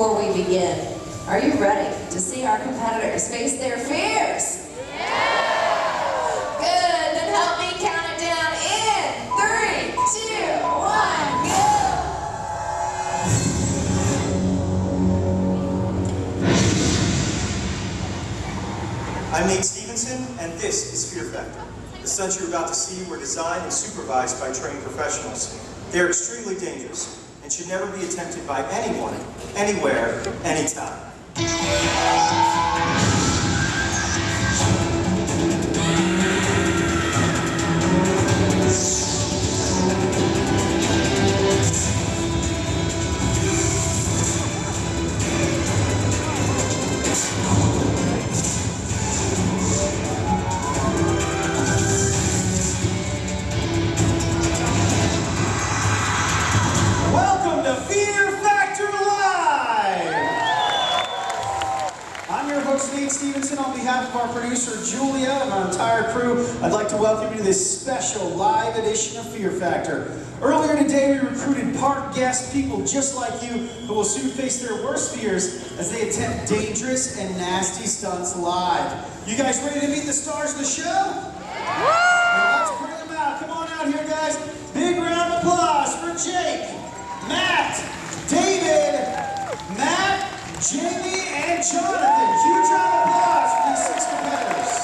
Before we begin, are you ready to see our competitors face their fears? Yeah! Good, then help me count it down in 3, 2, 1, go! I'm Nate Stevenson, and this is Fear Factor. The stunts you're about to see were designed and supervised by trained professionals. They're extremely dangerous and should never be attempted by anyone, anywhere, anytime. Welcome to Fear Factor Live! I'm your host, Nate Stevenson. On behalf of our producer, Julia, and our entire crew, I'd like to welcome you to this special live edition of Fear Factor. Earlier today, we recruited park guest people just like you who will soon face their worst fears as they attempt dangerous and nasty stunts live. You guys ready to meet the stars of the show? Yeah! Let's bring them out. Come on out here, guys. Big round of applause for Jake, Matt, David, Matt, Jamie, and Jonathan. Huge round of applause for these 6 competitors.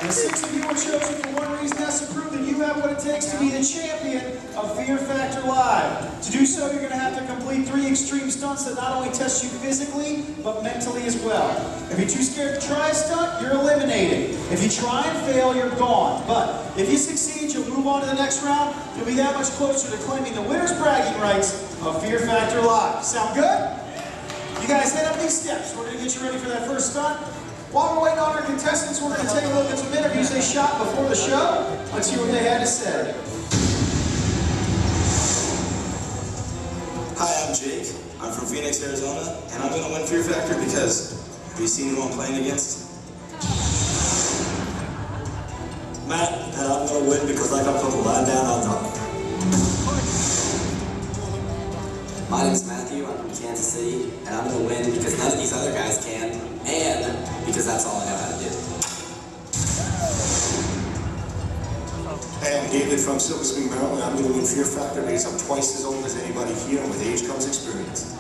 And 6 of you were chosen for one reason, that's to prove that you have what it takes to be the champion of Fear Factor Live. To do so, you're going to have to complete 3 extreme stunts that not only test you physically, but mentally as well. If you're too scared to try a stunt, you're eliminated. If you try and fail, you're gone. But if you succeed, you'll move on to the next round. You'll be that much closer to claiming the winner's bragging rights of Fear Factor Live. Sound good? You guys head up these steps. We're going to get you ready for that first stunt. While we're waiting on our contestants, we're going to take a look at some interviews they shot before the show. Let's hear what they had to say. Hi, I'm Jake. I'm from Phoenix, Arizona, and I'm going to win Fear Factor because have you seen who I'm playing against? Matt, and I'm going to win because I come from the land down under. My name's Matthew, I'm from Kansas City, and I'm going to win because none of these other guys can, and because that's all I know how to do. Hey, I'm David from Silver Spring, Maryland. I'm going to win Fear Factor because I'm twice as old as anybody here, and with age comes experience.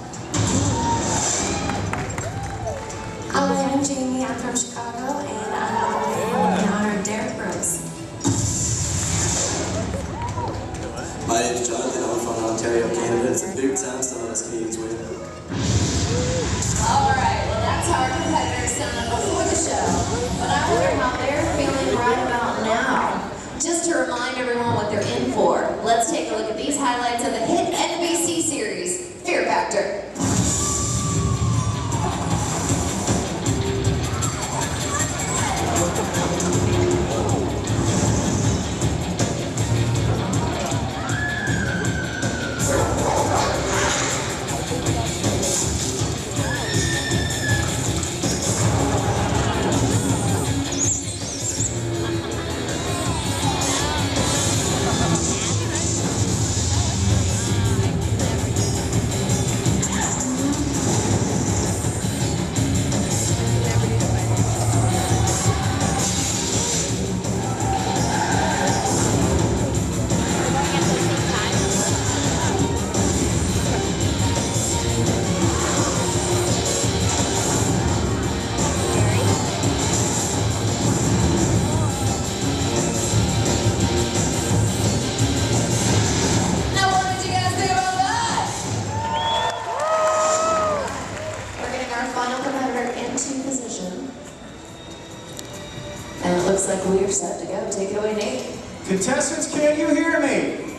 Hi, I'm Jamie. I'm from Chicago, and I'm in honor of Derek Rose. My name's Jonathan, I'm from Ontario, Canada. It's a big time, some of us Canadians win. Alright, well that's how our competitors sounded before the show. But I wonder how they're feeling right about now. Just to remind everyone what they're in for, let's take a look at these highlights of the hit NBC series, Fear Factor. Looks like we are set to go. Take it away, Nate. Contestants, can you hear me?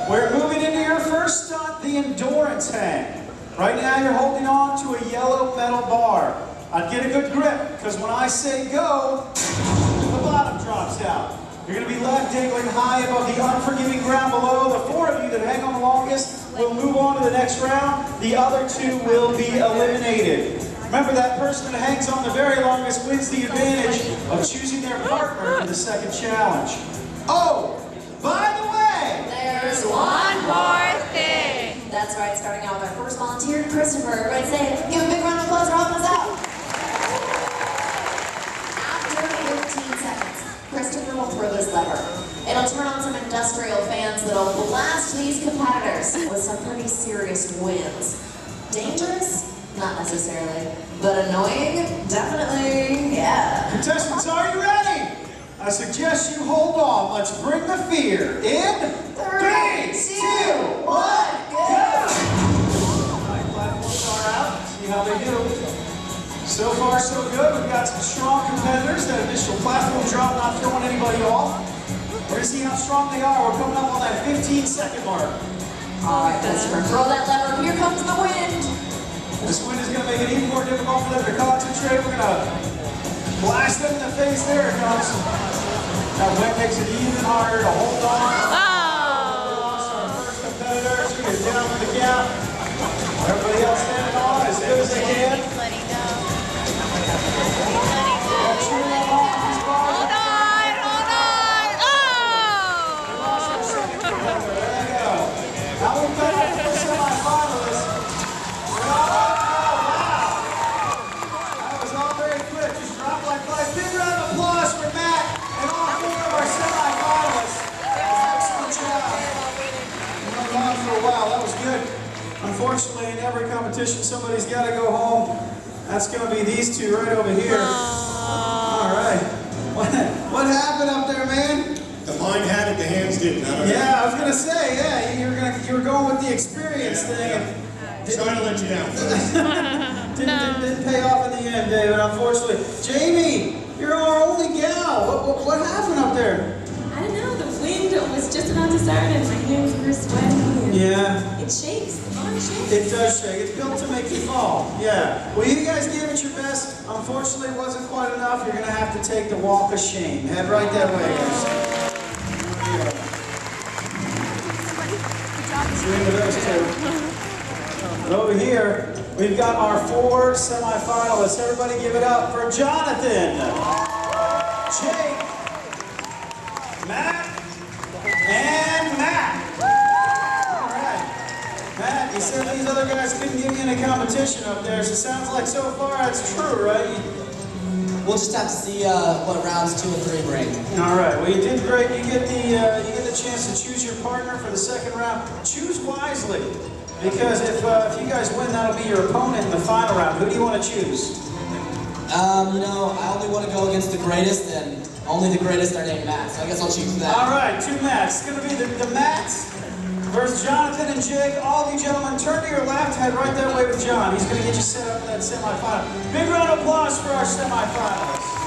We're moving into your first stunt, the endurance hang. Right now you're holding on to a yellow metal bar. I'd get a good grip, because when I say go, the bottom drops out. You're going to be left dangling high above the unforgiving ground below. The 4 of you that hang on the longest will move on to the next round. The other 2 will be eliminated. Remember, that person that hangs on the very longest wins the advantage of choosing their partner for the second challenge. Oh, by the way, there's one more thing. That's right, starting out with our first volunteer. Christopher. Everybody say it. Give a big round of applause for helping us out. After 15 seconds, Christopher will throw his lever. It'll turn on some industrial fans that'll blast these competitors with some pretty serious winds. Dangerous? Not necessarily. But annoying? Definitely, yeah. Contestants, are you ready? I suggest you hold on. Let's bring the fear in 3, 2, 1, go! Alright, platforms are out. See how they do. So far, so good. We've got some strong competitors. That initial platform drop not throwing anybody off. We're going to see how strong they are. We're coming up on that 15-second mark. Alright, Christopher, throw that lever. Here comes the wind. This wind is going to make it even more difficult for them to concentrate. We're going to blast them in the face. There it comes. That wind makes it even harder to hold on. We lost our first competitor. She is down for the count. Everybody else standing on as good as they can. Unfortunately, in every competition, somebody's got to go home. That's going to be these two right over here. All right. What happened up there, man? The mind had it, the hands didn't. Yeah, I was going to say, yeah, you were going with the experience thing. And Trying to let you down. didn't pay off in the end, David, unfortunately. Jamie, you're our only gal. What happened up there? I don't know, the wind was just about to start and my hands were sweaty and Yeah. it shakes, the barn shakes. It does shake. It's built to make you fall. Yeah. Well, you guys gave it your best. Unfortunately, it wasn't quite enough. You're going to have to take the walk of shame. Head right that way, guys. There you go. Those two. And over here, we've got our 4 semifinalists. Everybody give it up for Jonathan, Jake, Matt, and Matt. All right. Matt, you said these other guys couldn't give you any competition up there, so it sounds like so far that's true, right? We'll just have to see what rounds 2 and 3 bring. All right. Well, you did great. You get the chance to choose your partner for the second round. Choose wisely, because if you guys win, that'll be your opponent in the final round. Who do you want to choose? You know, I only want to go against the greatest, and only the greatest are named Matt, so I guess I'll choose that. All right, 2 Matts. It's going to be the Matts versus Jonathan and Jake. All of you gentlemen, turn to your left, head right that way with John. He's going to get you set up for that semifinal. Big round of applause for our semifinalists.